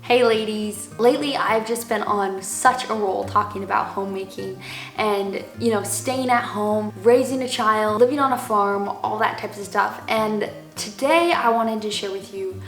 Hey ladies, lately I've just been on such a roll talking about homemaking and, staying at home, raising a child, living on a farm, all that types of stuff. And today I wanted to share with you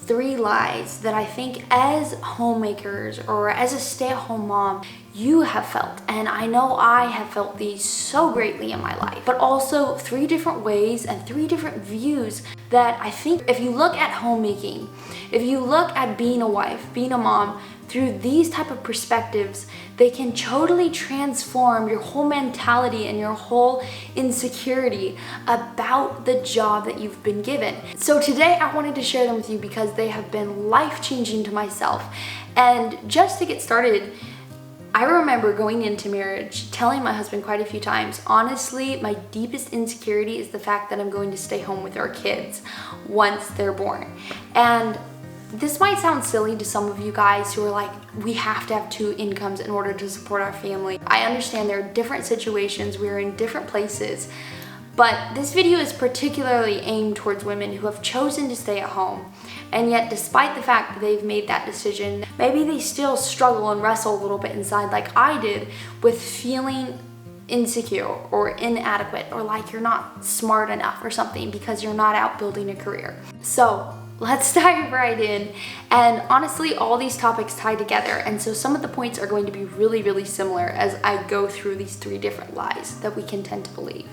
3 lies that I think as homemakers or as a stay-at-home mom, you have felt. And I know I have felt these so greatly in my life, but also 3 different ways and 3 different views that I think if you look at homemaking, if you look at being a wife, being a mom, through these type of perspectives, they can totally transform your whole mentality and your whole insecurity about the job that you've been given. So today I wanted to share them with you because they have been life-changing to myself. And just to get started, I remember going into marriage telling my husband quite a few times, honestly, my deepest insecurity is the fact that I'm going to stay home with our kids once they're born. And this might sound silly to some of you guys who are like, we have to have 2 incomes in order to support our family. I understand there are different situations, we're in different places, but this video is particularly aimed towards women who have chosen to stay at home. And yet, despite the fact that they've made that decision, maybe they still struggle and wrestle a little bit inside like I did with feeling insecure or inadequate or like you're not smart enough or something because you're not out building a career. So let's dive right in. And honestly, all these topics tie together. And so some of the points are going to be really, really similar as I go through these 3 different lies that we can tend to believe.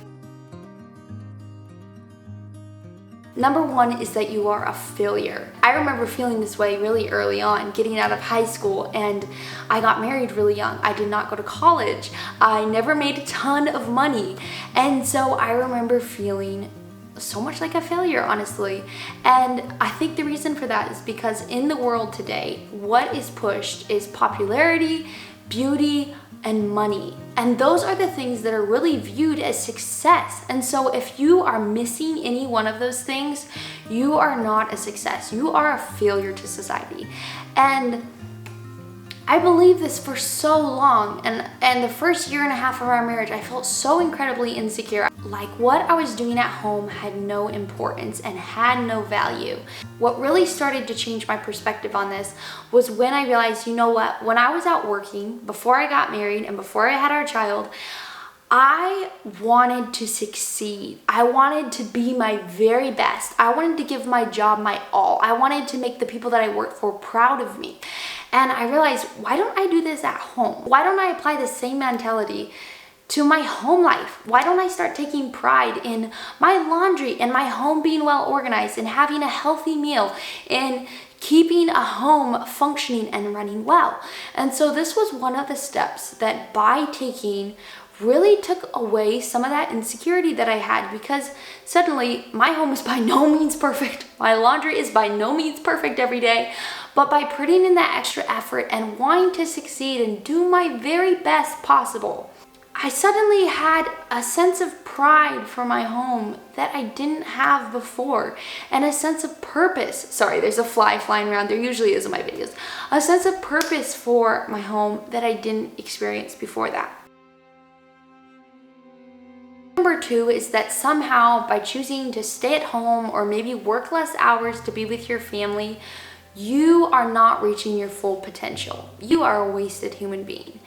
Number 1 is that you are a failure. I remember feeling this way really early on, getting out of high school, and I got married really young. I did not go to college. I never made a ton of money. And so I remember feeling so much like a failure, honestly. And I think the reason for that is because in the world today, what is pushed is popularity, beauty, and money. And those are the things that are really viewed as success. And so if you are missing any one of those things, you are not a success. You are a failure to society. And I believed this for so long, and the first 1.5 years of our marriage, I felt so incredibly insecure. Like what I was doing at home had no importance and had no value. What really started to change my perspective on this was when I realized, you know what, when I was out working, before I got married and before I had our child, I wanted to succeed. I wanted to be my very best. I wanted to give my job my all. I wanted to make the people that I work for proud of me. And I realized, why don't I do this at home? Why don't I apply the same mentality to my home life? Why don't I start taking pride in my laundry and my home being well organized and having a healthy meal and keeping a home functioning and running well? And so this was one of the steps that by taking really took away some of that insecurity that I had, because suddenly my home is by no means perfect. My laundry is by no means perfect every day. But by putting in that extra effort and wanting to succeed and do my very best possible, I suddenly had a sense of pride for my home that I didn't have before, and a sense of purpose. Sorry, there's a fly flying around. There usually is in my videos. A sense of purpose for my home that I didn't experience before that. Number 2 is that somehow by choosing to stay at home or maybe work less hours to be with your family, you are not reaching your full potential. You are a wasted human being.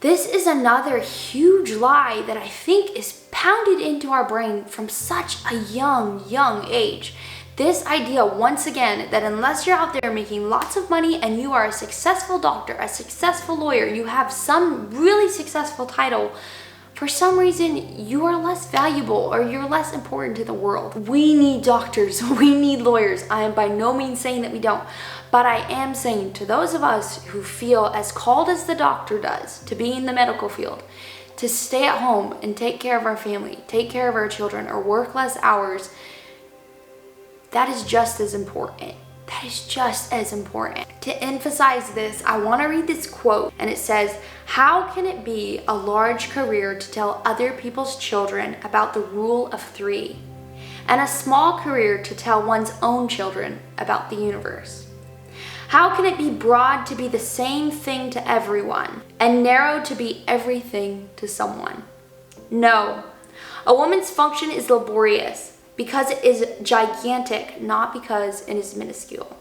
This is another huge lie that I think is pounded into our brain from such a young age. This idea, once again, that unless you're out there making lots of money and you are a successful doctor, a successful lawyer, you have some really successful title, for some reason, you are less valuable or you're less important to the world. We need doctors, we need lawyers. I am by no means saying that we don't, but I am saying to those of us who feel as called as the doctor does to be in the medical field, to stay at home and take care of our family, take care of our children, or work less hours, that is just as important. That is just as important. To emphasize this, I want to read this quote, and it says, "How can it be a large career to tell other people's children about the rule of 3, and a small career to tell one's own children about the universe? How can it be broad to be the same thing to everyone, and narrow to be everything to someone? No, a woman's function is laborious because it is gigantic, not because it is minuscule."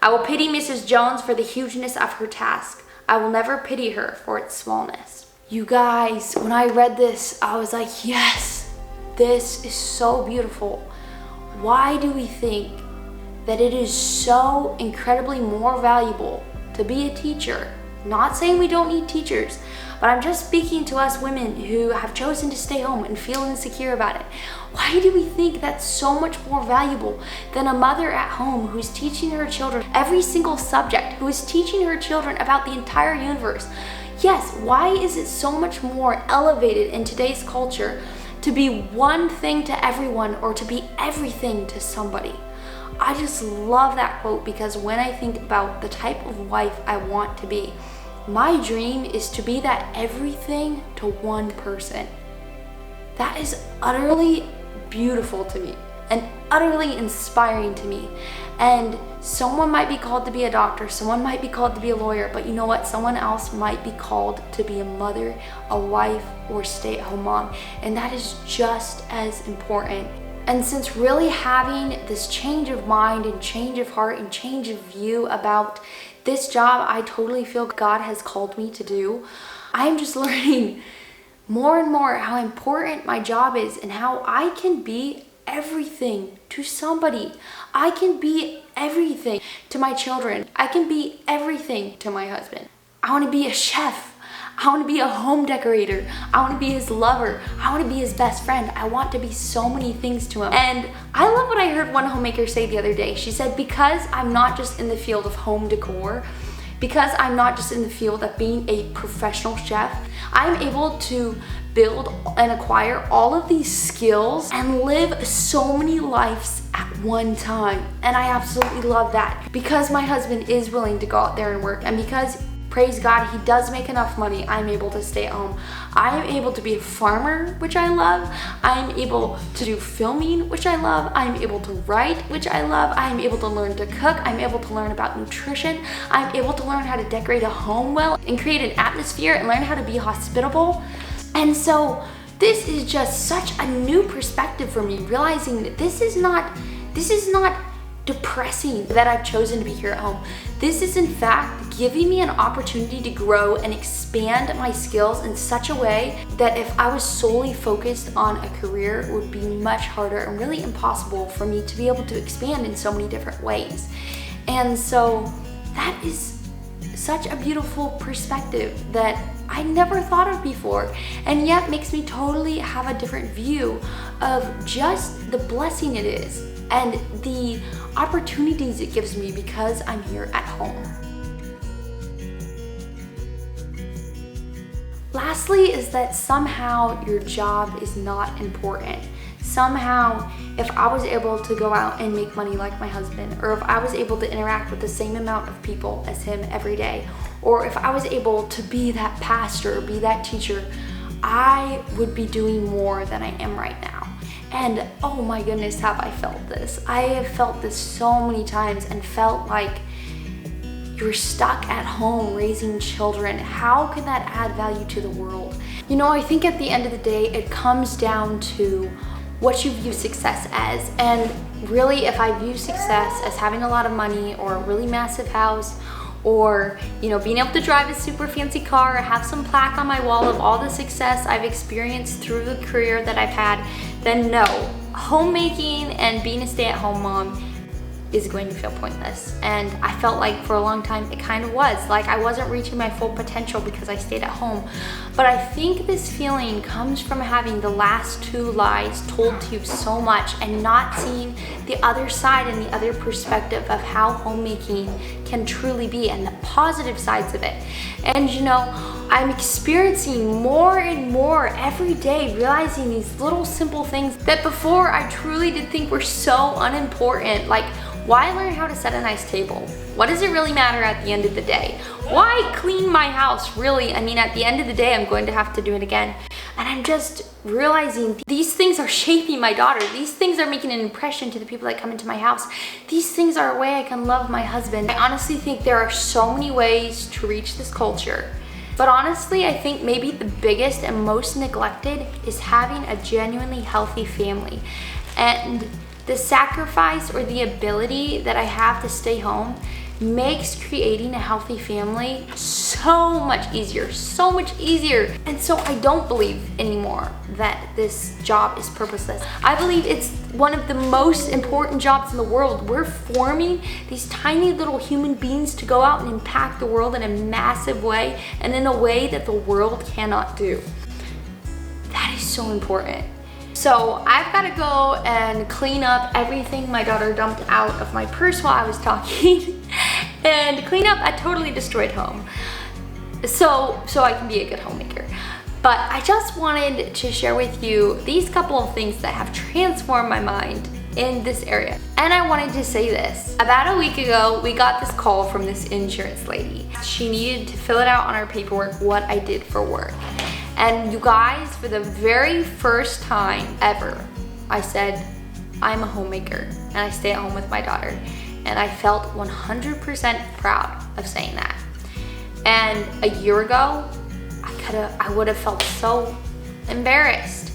I will pity Mrs. Jones for the hugeness of her task. I will never pity her for its smallness. You guys, when I read this, I was like, yes, this is so beautiful. Why do we think that it is so incredibly more valuable to be a teacher? Not saying we don't need teachers, but I'm just speaking to us women who have chosen to stay home and feel insecure about it. Why do we think that's so much more valuable than a mother at home who's teaching her children every single subject, who is teaching her children about the entire universe? Yes, why is it so much more elevated in today's culture to be one thing to everyone or to be everything to somebody? I just love that quote, because when I think about the type of wife I want to be, my dream is to be that everything to one person. That is utterly beautiful to me and utterly inspiring to me. And someone might be called to be a doctor, someone might be called to be a lawyer, but you know what? Someone else might be called to be a mother, a wife, or stay-at-home mom. And that is just as important. And since really having this change of mind and change of heart and change of view about this job I totally feel God has called me to do, I'm just learning more and more how important my job is and how I can be everything to somebody. I can be everything to my children. I can be everything to my husband. I want to be a chef. I want to be a home decorator. I want to be his lover. I want to be his best friend. I want to be so many things to him. And I love what I heard one homemaker say the other day. She said, because I'm not just in the field of home decor, because I'm not just in the field of being a professional chef, I'm able to build and acquire all of these skills and live so many lives at one time. And I absolutely love that, because my husband is willing to go out there and work, and because, praise God, he does make enough money, I'm able to stay at home. I'm able to be a farmer, which I love. I'm able to do filming, which I love. I'm able to write, which I love. I'm able to learn to cook. I'm able to learn about nutrition. I'm able to learn how to decorate a home well and create an atmosphere and learn how to be hospitable. And so this is just such a new perspective for me, realizing that this is not depressing that I've chosen to be here at home. This is in fact giving me an opportunity to grow and expand my skills in such a way that if I was solely focused on a career, it would be much harder and really impossible for me to be able to expand in so many different ways. And so that is such a beautiful perspective that I never thought of before, and yet makes me totally have a different view of just the blessing it is and the opportunities it gives me because I'm here at home. Lastly is that somehow your job is not important. Somehow, if I was able to go out and make money like my husband, or if I was able to interact with the same amount of people as him every day, or if I was able to be that pastor, be that teacher, I would be doing more than I am right now. And oh my goodness, have I felt this. I have felt this so many times and felt like you're stuck at home raising children. How can that add value to the world? You know, I think at the end of the day, it comes down to what you view success as. And really, if I view success as having a lot of money or a really massive house, or, you know, being able to drive a super fancy car, or have some plaque on my wall of all the success I've experienced through the career that I've had, then no, homemaking and being a stay-at-home mom is going to feel pointless. And I felt like for a long time it kind of was. Like I wasn't reaching my full potential because I stayed at home. But I think this feeling comes from having the last two lies told to you so much and not seeing the other side and the other perspective of how homemaking can truly be and the positive sides of it. And you know, I'm experiencing more and more every day, realizing these little simple things that before I truly did think were so unimportant. Like, why learn how to set a nice table? What does it really matter at the end of the day? Why clean my house? Really, I mean, at the end of the day, I'm going to have to do it again. And I'm just realizing these things are shaping my daughter. These things are making an impression to the people that come into my house. These things are a way I can love my husband. I honestly think there are so many ways to reach this culture. But honestly, I think maybe the biggest and most neglected is having a genuinely healthy family. And the sacrifice or the ability that I have to stay home makes creating a healthy family so much easier, so much easier. And so I don't believe anymore that this job is purposeless. I believe it's one of the most important jobs in the world. We're forming these tiny little human beings to go out and impact the world in a massive way, and in a way that the world cannot do. That is so important. So I've got to go and clean up everything my daughter dumped out of my purse while I was talking and clean up a totally destroyed home so I can be a good homemaker. But I just wanted to share with you these couple of things that have transformed my mind in this area. And I wanted to say this. About a week ago, we got this call from this insurance lady. She needed to fill it out on her paperwork what I did for work. And you guys, for the very first time ever, I said, I'm a homemaker and I stay at home with my daughter. And I felt 100% proud of saying that. And a year ago, I would have felt so embarrassed.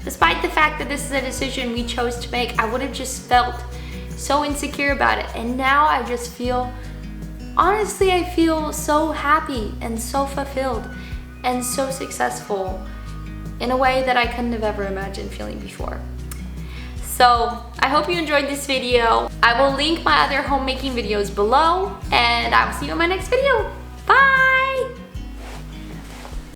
Despite the fact that this is a decision we chose to make, I would have just felt so insecure about it. And now I just feel, honestly, I feel so happy and so fulfilled and so successful in a way that I couldn't have ever imagined feeling before. So I hope you enjoyed this video. I will link my other homemaking videos below, and I will see you in my next video.